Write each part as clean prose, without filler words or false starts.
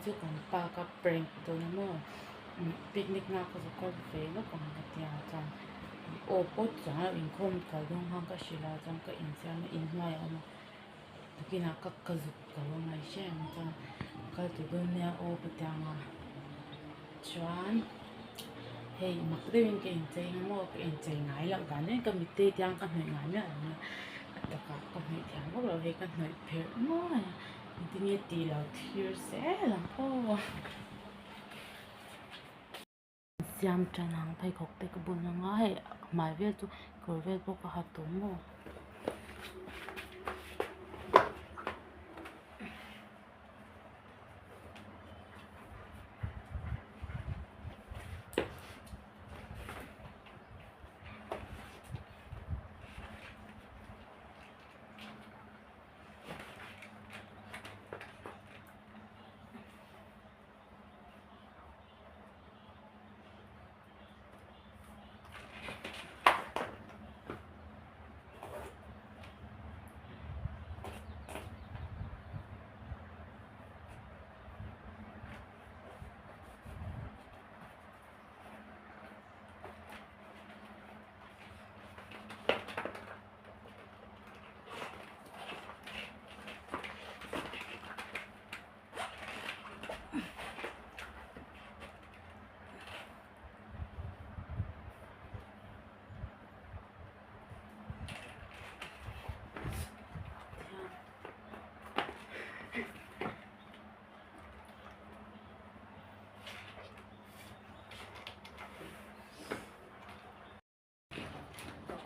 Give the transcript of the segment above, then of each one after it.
chứ còn ba cái prank tôi nó mà picnic nào có cái về nó còn cái tiền chẳng ô bớt chẳng là in không cái đông hàng cái gì là chẳng cái in xem nó in ngay mà cái nào cái dục cái này xem chẳng cái tụi bên nhà ô cái tiền à choán hey mặc cái cái in chơi nó cái in chơi ngái lắm cả nên cái 밑에 tiền cái người ngái nữa tất cả cái người tiền có rồi hay cái người phải nói 인터넷 là thiếu sẽ làm cô xem chân hàng thay khóc tay cái bún nó hay mà về tu rồi về bốc cái hạt tôm mà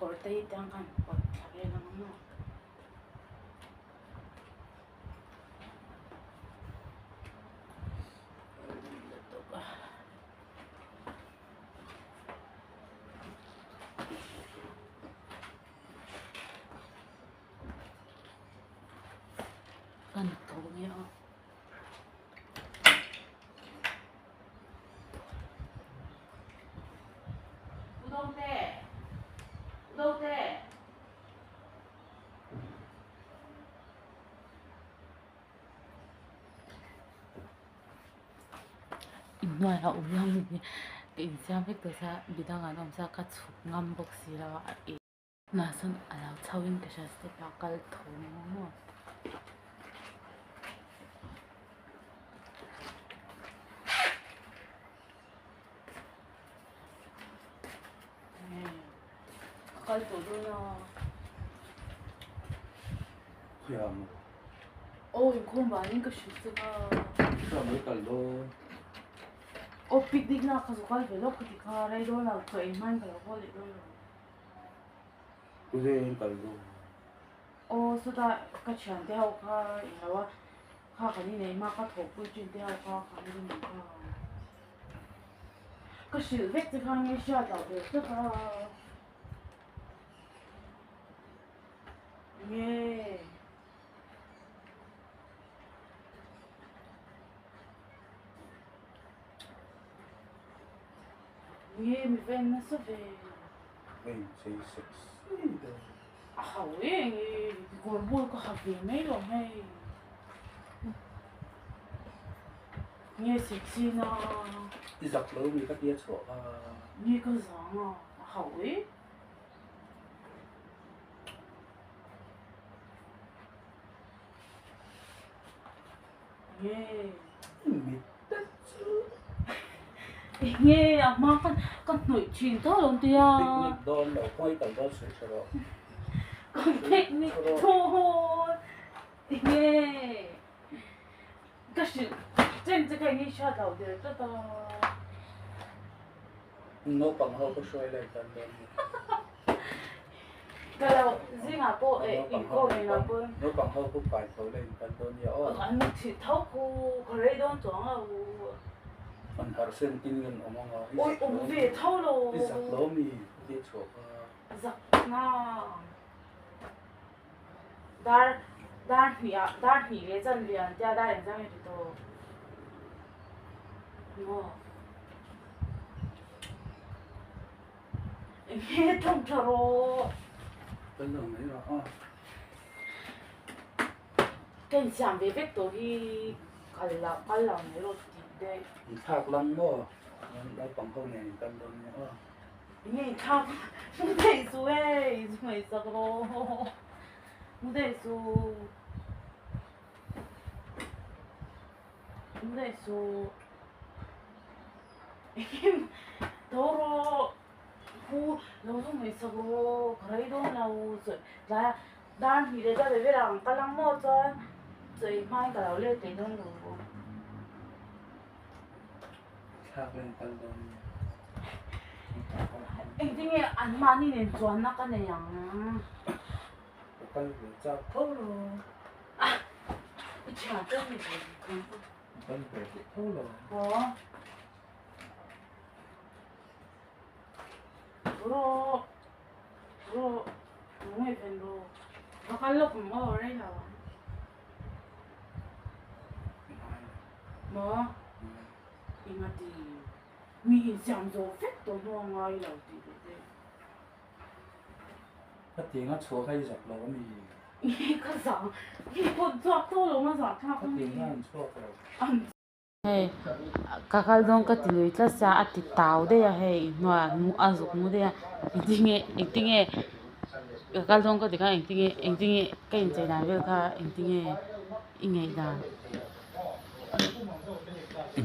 có tay đang ăn có cái nó nó cần thấu nghe không đâu thế ngoài ở ulang cái xem hết từ xa bị đang ăn ông xa cắt chụp ngâm bốc xì ra mà son áo chau in cái sẽ bao cái thấu mà cái tủ đó 그냥 이거 많이 그 슈스가 그럼 여기까지도 picnic na kaso ka velo kuti ka rai do la ko iman ka ko le do 그새 여기까지도 so da ka chan de ha ka ya wa ka ka ni nei ma ka tho pu jin de ha ka ni ni ka ka shi vek de ka ni sha da de so ka ye ye mi ven na so ve Wait, say 6. we gor bol ka ha ve mai lo mai ye sexy na Đi dọc lối vì các tia sổ ye ka zang we ye mít đất chứ nghe mà con nổi chuyện thôi luôn tia picnic đón đầu quay tầm đó sửa rồi con picnic thôi nghe cái sự trên cái nghe sao đầu được cho tao nó bằng hơn có xoay lại tầm đó cái là riêng à cô ấy cô này là cô nó bằng hơn có phải thổi lên tầm đó nhiều anh thì thấu cô cái đó chẳng là phần percent tin gần ông ôi ông về thấu rồi đi dọc lối vì tia sổ giặc na dar hỉ cái chân liền cha dar làm sao vậy tụi nó nghe thông thở bên đường đấy là cái giảm về vết tối thì 갈라 멜로디인데 thạc lăng mò nó bằng câu này cần đồn nhớ 이미 다 무대수에 이수가 있어 그럼 무대수 이게 더러 고 여성 있어 그럼 그래도 나오서 난 이래가 레벨랑 깔랑 먹자 저희 마이가 나올래 되는 거고 thạc lên cần đồn 앵ting이 안 많이 낸 좋안 나가네요 cần phải cho thấu rồi 그치 안 떴네 cần phải thấu rồi 어 불어 너무 별로 너 갈로 뭐 어래야 뭐 이마디 미 장소 팩도 너무 아이라 어디데 phát tiếng nó chúa hay giặc lỗ mì 이거 사 이거 저또 너무 사 phát tiếng nó ăn chúa rồi hey kakaldong ka tilui tla sa ati taw de ya hey no mu azuk mu de ya intinge kakaldong ka dika intinge ka inche na vel ka intinge inge da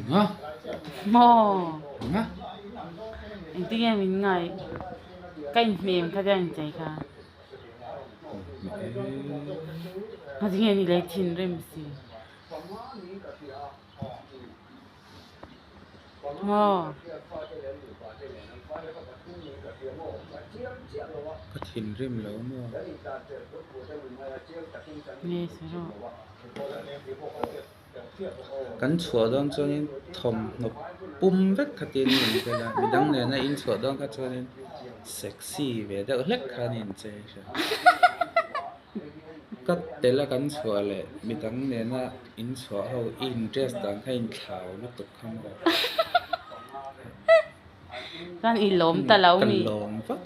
hả mo hả intinge min ngai ka in mem ka da inche ka intinge ni le tin rem si mo có thìn rim lỗ mua ne sero cắn chúa đó cho nên thòng nó bung vết khát tiền nhìn cái là mình đăng này in chúa đó cái cho nên sexy về đó lách khá nhìn chơiก็แต่ละกันชัวเลยมีตั้งเนี่ยนะอินชัวเขาอินเดรสต่างให้อินขาวลูกตุกข้างบน kan ilom talaw กัน mi ลมฟัก